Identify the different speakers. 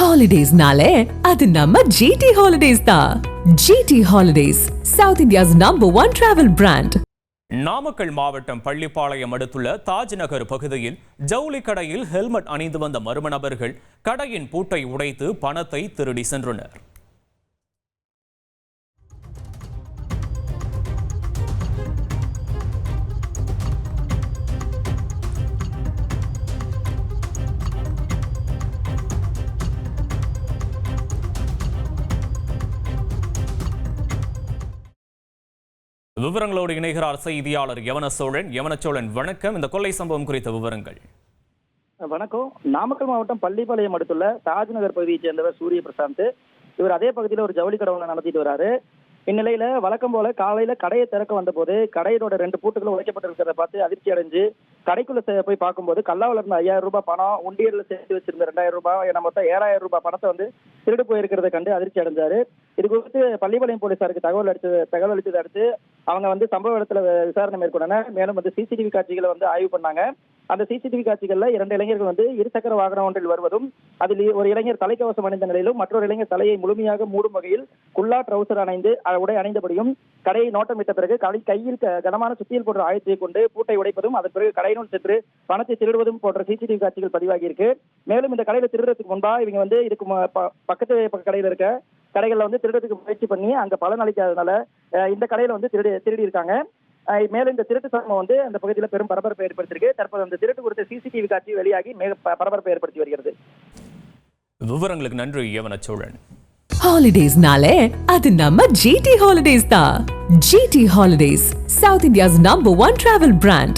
Speaker 1: Holidays-nale, அது நம்ம GT Holidays தான். GT Holidays, South India's #1 travel brand.
Speaker 2: Namakkal மாவட்டம் பள்ளிப்பாளையம் அடுத்துள்ள தாஜ் நகர் பகுதியில் ஜவுளி கடையில் ஹெல்மெட் அணிந்து வந்த மர்ம நபர்கள் கடையின் பூட்டை உடைத்து பணத்தை திருடி சென்றனர். விவரங்களோடு இணைகிறார் செய்தியாளர் யவனச்சோழன். வணக்கம். இந்த கொள்ளை சம்பவம் குறித்த விவரங்கள்.
Speaker 3: வணக்கம். நாமக்கல் மாவட்டம் பள்ளிப்பாளையம் அடுத்துள்ள தாஜ் நகர் பகுதியைச் சேர்ந்தவர் சூரிய பிரசாந்த். இவர் அதே பகுதியில் ஒரு ஜவுளி கடை நடத்திட்டு வராரு. இந்நிலையில வழக்கம் போல காலையில கடையை திறக்க வந்த போது கடையோட 2 பூட்டுகளும் உடைக்கப்பட்டிருக்கிறத பார்த்து அதிர்ச்சி அடைஞ்சு கடைக்குள்ள போய் பார்க்கும்போது கல்லாவில் இருந்த 5000 ரூபாய் பணம், உண்டியல்ல சேர்த்து வச்சிருந்த 2000 ரூபாய் என மொத்தம் 7000 ரூபாய் பணத்தை திருடு போயிருக்கிறத கண்டு அதிர்ச்சி அடைஞ்சாரு. இது குறித்து பள்ளிப்பாளையம் போலீசாருக்கு தகவல் அளித்ததை அடுத்து அவங்க சம்பவ இடத்துல விசாரணை மேற்கொண்டனர். மேலும் சிசிடிவி காட்சிகளை ஆய்வு பண்ணாங்க. அந்த சிசிடிவி காட்சிகள்ல 2 இளைஞர்கள் இருசக்கர வாகனம் ஒன்றில் வருவதும் அதில் ஒரு இளைஞர் தலைக்கவசம் அணிந்த நிலையிலும் மற்றொரு இளைஞர் தலையை முழுமையாக மூடும் வகையில் குல்லா ட்ரௌசர் உடை அணிந்தபடியும் கடையை நோட்டமிட்ட பிறகு கையில் கனமான சுத்தியல் போன்ற ஆயுதத்தை கொண்டு பூட்டை உடைப்பதும் அதன் பிறகு கடையினுள் சென்று பணத்தை திருடுவதும் போன்ற சிசிடிவி காட்சிகள் பதிவாகி இருக்கு. மேலும் இந்த கடையில திருடுறதுக்கு முன்பா இவங்க இதுக்கு பக்கத்து கடையில இருக்க கடைகள்ல திருடுறதுக்கு முயற்சி பண்ணி அங்க பலன் அளிக்காதனால இந்த கடையில திருடி இருக்காங்க. மேலும் இந்த திருட்டு சம்பவம் அந்த பகுதியில் பெரும் பரபரப்பை ஏற்படுத்தியிருக்கு. தற்போது அந்த திருட்டு குறித்த சிசிடிவி காட்சி வெளியாகி பரபரப்பை ஏற்படுத்தி வருகிறது.
Speaker 2: விவரங்களுக்கு நன்றி யவனச்சோழன்.
Speaker 1: Holidays-nale, அது நம்ம GT Holidays தான். GT Holidays, South India's #1 travel brand.